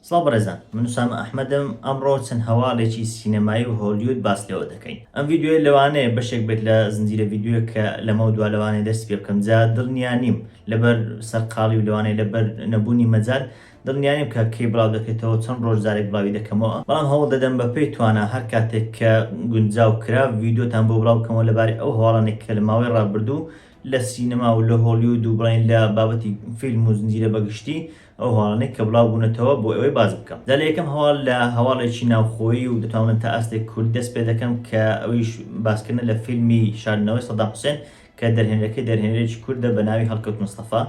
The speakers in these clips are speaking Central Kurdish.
سڵاو بەڕێزان، من وسامە ئەحمەدم. ئەمڕۆ چەند هەواڵێکی سینەمایی و هۆلیوود باس لێوە دەکەین. ئەم ڤیدیۆی لەوانەیە بەشێک بێت لە زنجیرە ڤیدیۆ کە لەمە دوا لەوانەیە دەست پێ بکەم. جا دڵنیا نیم لەبەر سەرقاڵی و لەوانەیە لەبەر نەبوونی مەجال دڵنیا نیم کە کەی بڵاو دەکرێتەوە، چەند ڕۆژ جارێک بڵاوی دەکەمەوە. بەڵام هەوڵ دەدەم بە پێی توانە هەر کاتێک کە گونجاو کرا ڤیدیۆتان بۆ بڵاو بکەمەوە لەبارەی ئەو هەواڵانێک کە لە ماوەی ڕابردوو لە سینەما و لە هۆلیوود و بڵین لە بابەتی فیلم و زنجیرە بەگشتی ئەو هەواڵانەی کە بڵاو بوونەتەوە بۆ ئەوەی باز بکەم. دا لە یەکەم هەواڵ لە هەواڵێکی ناوخۆیی و دەتوانم تا ئاستێک کورد دەست پێ دەکەم کە ئەویش باسکردن لە فیلمی شاردنەوەی سەدام حوسێن کە دەرهێنەرەکەی دەرهێنەرێکی کوردە بە ناوی هەڵکەوت مستەفا.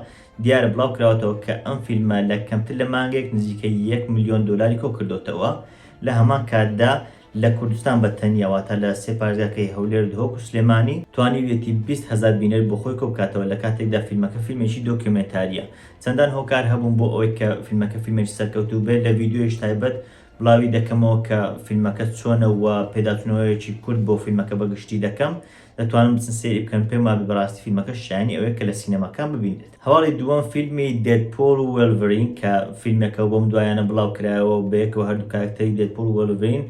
دیارە بڵاو کراوەتەوە کە ئەم فیلمە لە کەمتر لە مانگێک نزیکەی 1 ملیۆن دۆلاری کۆ کردوتەوە. لە هەمان کاتدا لە کوردستان بە تەنیاواتە لە سێ پارێزگاکەی هەولێر دهۆک و سلێمانی توانیوێتی 20,000 بینەر بۆ خۆی کۆ بکاتەوە لە کاتێکدا فیلمەکە فیلمێکی دۆکیومنتاریە. چەندان هۆکار هەبوون بۆ ئەوەی کە فیلمەکە فیلمێکی سەرکەوتوو بێت. لە ڤیدیۆیش تایبەت بڵاوی دەکەمەوە کە فیلمەکە چۆنەوە پێداچوونەوەیەکی کورد بۆ فیلمەکە بەگشتی دەکەم. دەتوانم بچن سێری بکەن پێم وابێ بەڕاستی فیلمەکە شایانی ئەوەیە کە لە سینەماکان ببینێت. هەواڵی دووەم فیلمی دێدپۆڵ و وێلڤرین کە فیلمێکە بۆم دوایانە بڵاو کرایەوە بەیەکەوە هەردوو کارکتەری دێدپۆڵ و وێلڤرین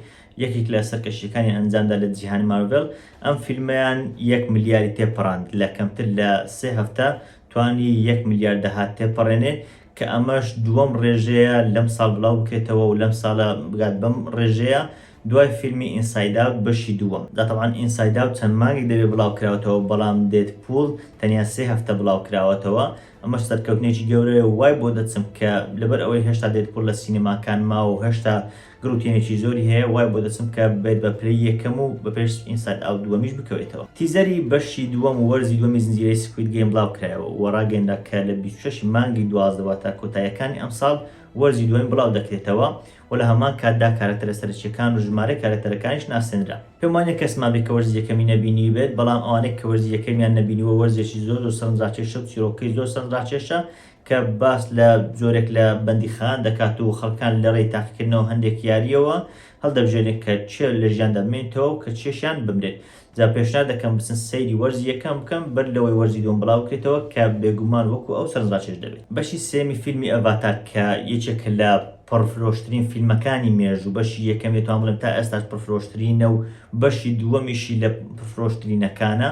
یەکێک لە سەرکەشیەکانی ئەنجامدا لە جیهانی مارڤێل. ئەم فیلمیان 1 ملیاری تێپەڕاند لە کەمتر لە 3 هەفتە توانی 1 ملیار داهات تێپەڕێنێت کە ئەمەش دووەم ڕێژەیە لەم ساڵ بڵاو بکرێتەوە و لەم ساڵە بگات بەم ڕێژەیە دوای فیلمی ئینساید ئاوت بەشی دووەم. دەتەوان ئینساید ئاوت چەند مانگێک دەبێت بڵاو کراوەتەوە، بەڵام دێدپۆڵ تەنیا 3 هەفتە بڵاو کراوەتەوە. ئەمەش سەرکەوتنێکی گەورەیە وای بۆ دەچم کە لەبەر ئەوەی هێشتا دێدپۆڵ لە سینەماکان ماوە و هێشتا گروتێنێکی زۆری هەیە، وای بۆ دەچم کە بێت بە پلەی یەکەم و بە پێش ئینساید ئاوت دووەمیش بکەوێتەوە. تیزەری بەشی دووەم و وەرزی دووەمی زنجیرەی سکوید گەیم بڵاو کرایەوە و ڕاگەیەنرا کە لە 26 مانگی 12 واتە کۆتاییەکانی ئەم ساڵ وەرزی دووەمی بڵاو دەکرێتەوە و لە هەمان کاتدا کارکتەرە سەرچیەکان و ژمارەی کارکتەرەکانیش ناسێنرا. پێم وانە کەسمان بێت کە وەرزی یەکەمی نەبینی بێت، بەڵام ئەوانەی کە وەرزی یەکەمیان نەبینیوە وەرزێکی زۆر سەرنجڕاکێشە و چیرۆکەی زۆر سەرنجڕاکێشە کە باس لە جۆرێک لە بەندیخان دەکات و خەڵکان لە ڕێی تاقیکردنەوە هەندێک یاریەوە هەڵدەبژێنێت کە چێ لە ژیاندا بمێنێتەوە کە چێشیان بمرێت. جا پێشنهاد دەکەم بچن سەیری وەرزی یەکەم بکەم بەر لەوەی وەرزی دووەم بڵاو بکرێتەوە کە بێگومان وەکو ئەو سەرنجڕاکێش دەبێت. بەشی سێمی فیلمی ئەڤاتار کە یەکێکە لە پڕفرۆشترین فیلمەکانی مێژوو، بەشی یەکەم دەتوانم بڵێم تا ئێستاش پڕفرۆشترینە و بەشی دووەمیشی لە پڕفرۆشترینەکانە.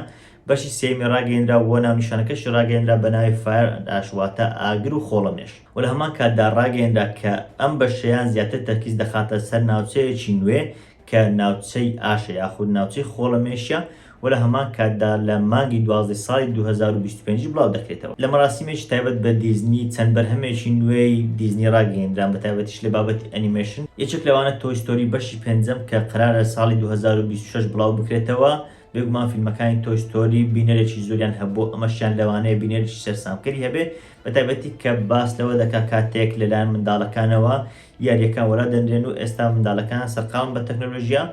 بەشی سێمی ڕاگەیەنرا و ناونیشانەکەشی ڕاگەیەنرا بە ناوی فایر ئاشواتە ئاگر و خۆڵەمێش و لە هەمان کاتدا ڕاگەیەنرا کە ئەم بەشەیان زیاتر تەرکیز دەخاتە سەر ناوچەیەکی نوێ کە ناوچەی ئاشە یاخود ناوچەی خۆڵەمێشە و لە هەمان کاتدا لە مانگی 12 ساڵی 2025 بڵاو دەکرێتەوە. لە مەراسیمێکی تایبەت بە دیزنی چەند بەرهەمێکی نوێی دیزنی ڕاگەیەنران بە تایبەتیش لە بابەتی ئەنیمێشن. یەکێک لەوانە تۆی ستۆری بەشی پێنجەم کە قەرارە ساڵی 2026 بڵاو بکرێتەوە. بێگومان فیلمەکانی تۆی ستۆری بینەرێکی زۆریان هەبوو، ئەمەشیان لەوانەیە بینەرێکی سەرسامکەری هەبێت بە تایبەتی کە باس لەوە دەکا کاتێک لەلایەن منداڵەکانەوە یاریەکان وەرا دەنرێن و ئێستا منداڵەکان سەرقاڵن بە تەکنۆلۆژیا،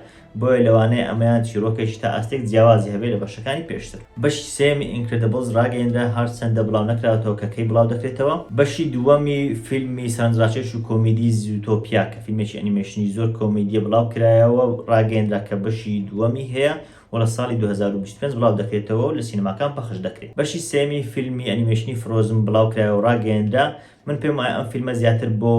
بۆیە لەوانەیە ئەمەیان چیرۆکێکی تا ئاستێک جیاوازی هەبێت لە بەشەکانی پێشتر. بەشی سێمی ئینکرێدبڵز ڕاگەیەنرا هەرچەندە بڵاو نەکراوەتەوە کە کەی بڵاو دەکرێتەوە. بەشی دووەمی فیلمی سەرنجڕاکێش و کۆمیدی زوتۆپیا کە فیلمێکی ئەنیمێشنی زۆر کۆمیدیە بڵاو کرایەوە ڕاگەیەنرا کە بەشی دووەمی هەیە و لە ساڵی 2025 بڵاو دەکرێتەوە و لە سینەماکان پەخش دەکرێت. بەشی سێمی فیلمی ئەنیمێشنی فرۆزن بڵاو کرایەوە و ڕاگەیەنرا. من پێم وایە ئەم فیلمە زیاتر بۆ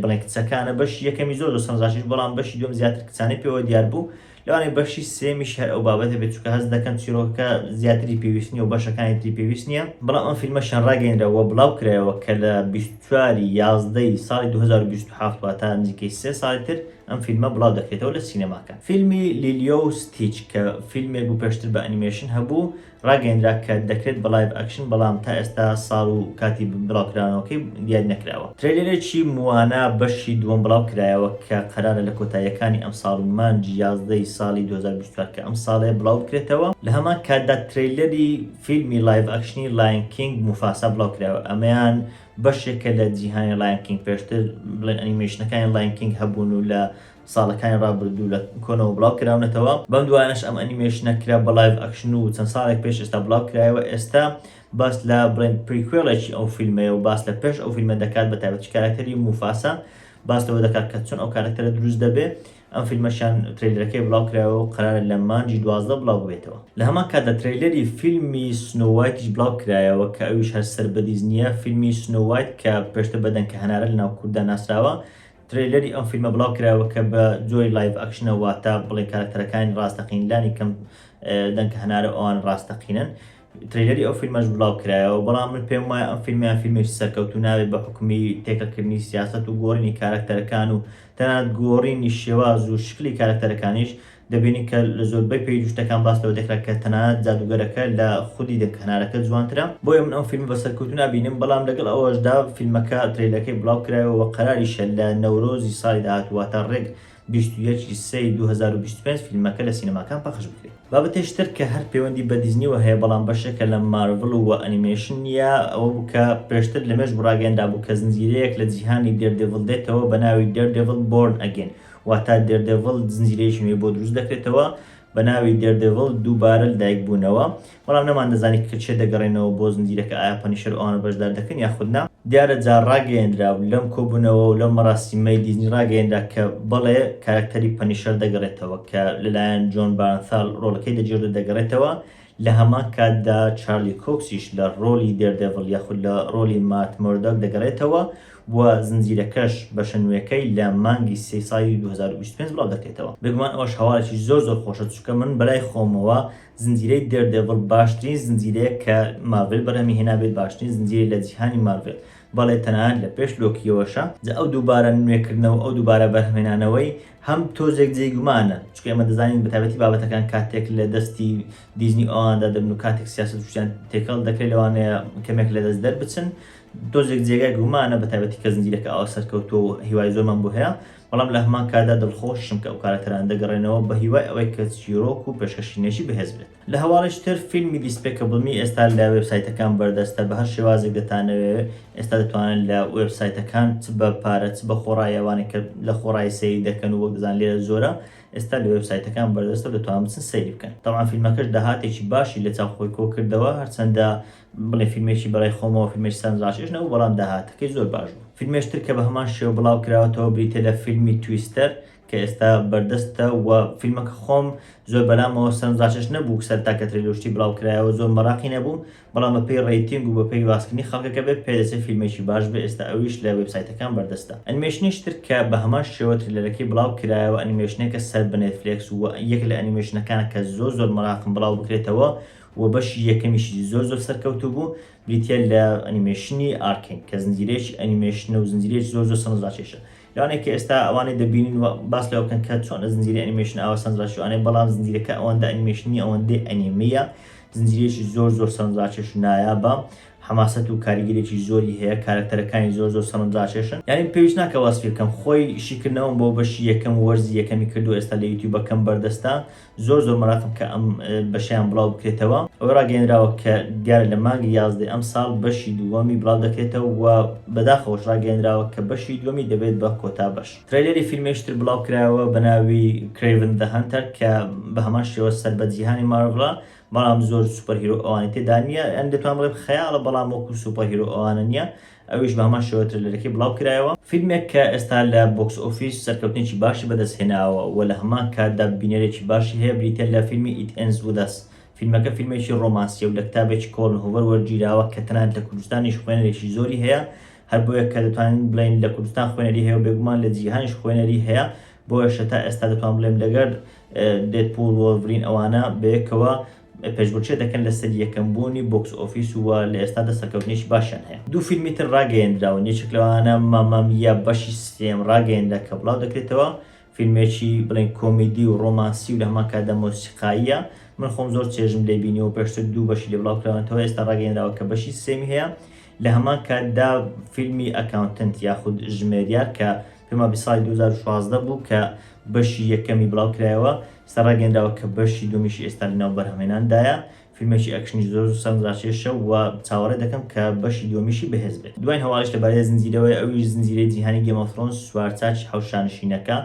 بڵێن کچەکانە. بەشی یەکەمی زۆر سەرنجڕاکێش، بەڵام بەشی دووەم زیاتر کچانەی پێوە دیار بوو. لەوانەیە بەشی سێمیش هەر ئەو بابەتە بێت چونکە هەست دەکەن چیرۆکە زیاتری پێویست نییە و بەشەکانی تری پێویست نییە، بەڵام ئەم فیلمەشیان ڕاگەیەنراوە بڵاو کرایەوە کە لە 24 یازدەی ساڵی 2027 واتە نزیکەی 3 ساڵی تر ئەم فیلمە بڵاو دەکرێتەوە لە سینەماکان. فیلمی لیلیۆ و ستیچ کە فیلمێک بوو پێشتر بە ئەنیمێشن هەبوو ڕاگەیەنرا کە دەکرێت بە لایڤ ئەکشن، بەڵام تا ئێستا ساڵ و کاتی بڵاوکراوەکەی دیار نەکراوە. ترێلەرێکی موانە بەشی دووەم بڵاو کرایەوە کە قەرارە لە کۆتاییەکانی ئەم ساڵ و مانگی 11 ساڵی 2024 کە ئەم ساڵێ بڵاو بکرێتەوە. لە هەمان کاتدا ترێلەری فیلمی لایڤ ئەکشنی لاین کینگ موفاسا بڵاو کرایەوە. ئەمەیان بەشێکە لە جیهانی لاین کینگ، پێشتر بڵێن ئەنیمێشنەکانی لاین کینگ هەبوون و لە ساڵەکانی ڕابردوو لە کۆنەوە بڵاو کراونەتەوە. بەم دوایانەش ئەم ئەنیمێشنە کرا بە لایڤ ئەکشن و چەند ساڵێک پێش ئێستا بڵاو کرایەوە. ئێستا باس لە بڵێن پریکوێڵێکی ئەو فیلمەیە و باس لە پێش ئەو فیلمە دەکات بە تایبەتی کارکتەری موفاسا، باس لەوە دەکات کە چۆن ئەو کارکتەرە دروست دەبێت. ئەم فیلمەشیان ترێلەرەکەی بڵاو کرایەوە و قەرارە لە مانگی 12 بڵاو بێتەوە. لە هەمان کاتدا ترێلەری فیلمی سنۆوایتیش بڵاو کرایەوە کە ئەویش هەر سەر بە دیزنیە. فیلمی سنۆوایت کە پێشتر بەدەن کە هەنارە لە ناو کووردا ناسراوە ترێلەری ئەم فیلمە بڵاو کراوە کە بە جۆی لایڤ ئەکشنەوە تا بڵێ کارکتەرەکانی ڕاستەقینلانی کەم دەنگ هەنارە ئەوان ڕاستەقینن. ترێلەری ئەو فیلمەش بڵاو کرایەوە، بەڵام من پێم وایە ئەم فیلمیان فیلمێکی سەرکەوتو ناوێت بە حکومی تێکەکردنی سیاست و گۆڕینی کارکتەرەکان و تەنانەت گۆڕینی شێواز و شکلی کارکتەرەکانیش دەبینی کە لە زۆربەی پێی جوشتەکان باستەوە دەکرێت کە تەنانەت جادوگەرەکە لە خودی هەنارەکە جوانترە. بۆیە من ئەم فیلم بە سەرکەوتو نابینم، بەڵام لەگەڵ ئەوەشدا فیلمەکە ترێلەکەی بڵاو کرایەوە قەراریشە لە نەورۆزی ساڵی داهاتوە تا ڕێک 21/3/2025 فیلمەکە لە سینەماکان پەخش بکرێت. بابەتێشتر کە هەر پەیوەندی بە دیزنیوە هەیە، بەڵام بەشێکە لە مارڤڵ و ئەنیمێشن نیە، ئەوە بوو کە پێشتر لەمێژ ڕاگەیەندا بوو کە زنجیرەیەک لە جیهانی دێردێڤڵ دێتەوە بە ناوی دێردێڤڵ بۆرن ئەگین، واتە دێردێڤڵ زنجیرەیەکی نوێ بۆ دروست دەکرێتەوە بە ناوی دێردێڤڵ دووبارە لەدایک بوونەوە. بەڵام نەمان دەزانێت کە چێ دەگەڕێنەوە بۆ زنجیرەکە، ئایا پەنیشەر ئەوانە بەشدار دەکەن یاخودنا. دیارە جار ڕاگەیەندرا و لەم کۆبوونەوە و لەم مەراسیمەی دیزنی ڕاگەیەندا کە بەڵێ کارکتەری پەنیشەر دەگەڕێتەوە کە لەلایەن جۆن بارنثال ڕۆڵەکەی دەجێڕێت دەگەڕێتەوە. لە هەمان کاتدا چارلی کۆکسیش لە ڕۆلی دێردێڤڵ یاخود لە ڕۆلی مات مۆردۆک دەگەڕێتەوە و زنجیرەکەش بەشە نوێەکەی لە مانگی 3 ساڵی 2025 بڵاو دەکرێتەوە. بگومان ئەوەش هەواڵێکی زۆر خۆشە، چونکە من بەلای خۆمەوە زنجیرەی دێردێڤڵ باشترین زنجیرەیە کە مارڤێل بەرهەمی هێنابێت، باشترین زنجیرە لە جیهانی مارڤێل، بەڵێ تەنانەت لە پێش لۆکیەوەشە. ئەو دووبارە نوێکردنەوە ئەو دووبارە بەرهەمهێنانەوەی هەم تۆزێک جێگومانە، چونکە ئێمە دەزانین بەتابەتی بابەتەکان کاتێک لە دەستی دیزنی ئەواندا دەبن و کاتێک سیاست وشیان تێکەڵ دەکرێت لەوانەیە کەمێک لە دەست دەربچن، تۆزێک جێگای گومانە بەتابەتی کە زنجیرەکە ئەوە سەرکەوتووە و هیوای زۆرمان بۆ هەیە. بەڵام لە هەمان کاتدا دڵخۆشم کە ئەو کارکتەران دەگەڕێنەوە بە هیوای ئەوەی کە چیرۆک و پێشکەشینێکی بەهێز بێت. لە هەواڵشتر فیلمی دیسپێکەبڵمی ئێستا لە وێبسایتەکان بەردەستە، بە هەر شێوازێک دەتانەوێت ئێستا دەتوانن لە وێبسایتەکان چ بە پارە چ بە خۆڕایەوانی کە لە خۆڕایی سەیری دەکەن و وەک دەزان لێرە زۆرە ئێستا لە وێبسایتەکان بەردەستە و دەتوانن بچن سەیری بکەن. تەواان فیلمەکەش داهاتێکی باشی لە چاوخۆی کۆ کردەوە، هەرچەندە بڵێ فیلمێکی بەڕای خۆمەوە فیلمێکی سەرنجڕاکێش نەبوو، بەڵام داهاتەکەی زۆر باش بوو. فیلمێشتر کە بە هەمان شێوە بڵاو کراوەتەوە بریتە لە فیلمی تویستەر کە ئێستا بەردەستە و فیلمەکە خۆم زۆر بەلامەوە سەرنجڕاکێش نەبوو، سەرتا کە ترێلۆشتی بڵاو کرایەوە زۆر مەراقی نەبووم، بەڵام بە پێی ڕێیتینگ و بە پێی واسکردنی خەڵکەکە بێت پێدەچێت فیلمێکی باش بێ. ئێستا ئەویش لە وێبسایتەکان بەردەستە. ئەنیمێشنیشتر کە بە هەمان شێوە ترێلەرەکەی بڵاو کرایەوە، ئەنیمێشنێکە سەر بە نێتفلیکس و یەک لە ئەنیمێشنەکانە کە زۆر مەراقم بڵاو بکرێتەوە و بەشی یەکەمیشی زۆر سەرکەوتوو بوو، بریتە لە ئەنیمێشنی ئارکین کە زنجیرەیەکی ئەنیمێشنە و زنجیرەیەکی زۆر سەرنجڕاکێشە. لەوانەیە کە ئێستا ئەوانەی دەبینین و باس لەوە بکەن کە چۆن زنجیرەی ئەنیمێشن ئەوە سەرنجڕاکێشوانەیە، بەڵام زنجیرەکە ئەوەندە ئەنیمێشنی ئەوەندەی ئەنیمەیە، زنجیرەیەکی زۆر سەرنجڕاکێش و نایابە، حماسەت و کاریگەریێکی زۆری هەیە، کارکتەرەکانی زۆر سەرنجڕاکێشن. یعنی پێویست ناکە واسی بکەم، خۆی شیکردنەوەم بۆ بەشی یەکەم و وەرزی یەکەمی کردو، ئێستا لە یوتیوبەکەم بەردەستە، زۆر مەراقم کە ئەم بەشیان بڵاو بکرێتەوە. ئەوە ڕاگەیەنراوە کە دیارە لە مانگی 11 ئەم ساڵ بەشی دووەمی بڵاو دەکرێتەوە و بەداخەوەش ڕاگەیەنراوە کە بەشی دووەمی دەبێت بە کۆتا بەش. ترێلەری فیلمێشتر بڵاو کرایەوە بە ناوی کریڤن دە هەنتەر کە بە هەمان شێوە سەر بە جیهانی مارڤڵە، بەڵام زۆر سوپەرهیرۆ ئەوانی تێدا نییە، ئەن دەتوان بڵێم خەیاڵە، بەڵام وەکو سوپەرهیرۆ ئەوانە نییە. ئەویش بە هەمان شێوە ترێلەرەکەی بڵاو کرایەوە. فیلمێک کە ئێستا لە بۆکس ئۆفیس سەرکەوتنێکی باشی بەدەستهێناوە و لە هەمان کاتدا بینەرێکی باشی هەیە، بریتە لە فیلمی ئیت ئێندز ویت ئەس. فیلمەکە فیلمێکی ڕۆمانسیە و لە کتابێکی کۆڵن هۆڤەر وەرگیراوە کە تەنانەت لە کوردستانیش خوێنەرێکی زۆری هەیە، هەر بۆیە کە دەتوانین بڵێن لە کوردستان خوێنەری هەیە و بێگومان لە جیهانیش خوێنەری هەیە. بۆیە تا ئێستا دەتوان بڵێم لەگەر دێدپول وۆڵڤرین ئەوانە بەیەکەوە پێشبڕکێ دەکەن لەسەر یەکەمبوونی بۆکس ئۆفیس و لە ئێستادا سەرکەوتنێکی باشیان هەیە. دوو فیلمی تر ڕاگەیەندراون، یەکێک لەوانە مامامیە بەشی سێم ڕاگەیەندا کە بڵاو دەکرێتەوە، فیلمێکی بڵێن کۆمیدی و ڕۆمانسی و لە هەمان کاتدا مۆسیقاییە. من خۆم زۆر چێژم لێ بینیەوە، پێشتر دوو بەشی لێ بڵاو کراونەتەوە، ئێستا ڕاگەیەنراوە کە بەشی سێمی هەیە. لە هەمان کاتدا فیلمی ئەکاونتنت یاخود ژمێریار کە پێما ساڵی 2016 بوو کە بەشی یەکەمی بڵاو کرایەوە، ئێستا ڕاگەیەنراوە کە بەشی دومیشی ئێستا لەناو بەرهەمهێناندایە. فیلمێکی ئەکشنی زۆر سەرنجڕاکێشە و چاوەڕێ دەکەم کە بەشی دومیشی بەهێز بێت. دوای هەواڵش لەبارەی زنجیرەوەی ئەویش زنجیرەی جیهانی گێم ئۆف ترۆنز سوارچاکی هەوشانشینەکە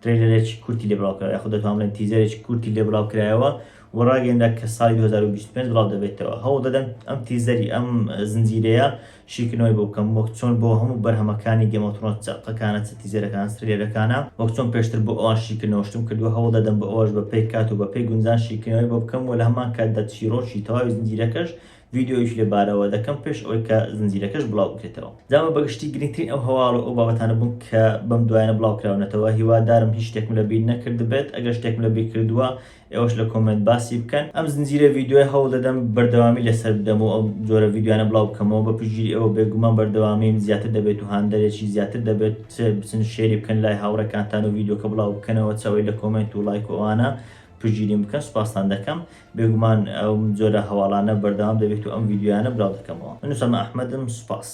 ترێلەرێکی کورتی لێ بڵاو کرایەوە، یاخود دەتوان بڵێن تیزەرێکی کورتی لێ بڵاو کرایەوە و ڕاگەیەندا کە ساڵی 2025 بڵاو دەبێتەوە. هەوڵ دەدەم ئەم تیزەری ئەم زنجیرەیە شیکردنەوەی بۆ بکەم، وەک چۆن بۆ هەموو بەرهەمەکانی گێم ئۆف ترۆنز چاقەکانە چ تیزەرەکان ترێلەرەکانە، وەک چۆن پێشتر بۆ ئەوان شیکردنەوەشتم کردووە، هەوڵ دەدەم بە ئەوەش بە پێی کات و بە پێی گونجان شیکردنەوەی بۆ بکەم و لە هەمان کاتدا چیرۆکی تەواوی زنجیرەکەش ڤیددیۆیش لێبارەوە دەکەم پێش ئەوەی کە زنجیرەکەش بڵاو بکرێتەوە. جامە بەگشتی گرنگترین ئەو هەواڵ و ئەو بابەتانە بوون کە بەم دوایانە بڵاوکراونەتەوە. هیوادارم هیچ شتێکم لە بیر نەکرد بێت. ئەگەر شتێکم لە بیر کردووە ئێوەش لە کۆمنت باسی بکەن. ئەم زنجیرە ڤیددیۆی هەوڵ دەدەم بەردەوامی لەسەر بدەم و ئەو جۆرە ڤیددیوانە بڵاو بکەمەوە بە پشتگیری ئەوە بێگومان بەردەوامیم زیاتر دەبێت و هاندەرێکی زیاتر دەبێت بچن شێری بکەن لای هاوڕێکانتان و ڤیددیۆکە بڵاو بکەنەوە چاوەی لە کۆمنت و لایک و ئەوانە پشتگیریم بکەن. سوپاسان دەکەم. بێگومان ئەو جۆرە هەواڵانە بەردەوام دەبێت و ئەم ڤیددیویانە بڵاو دەکەمەوە. من نووسەمە ئەحمەدم. سوپاس.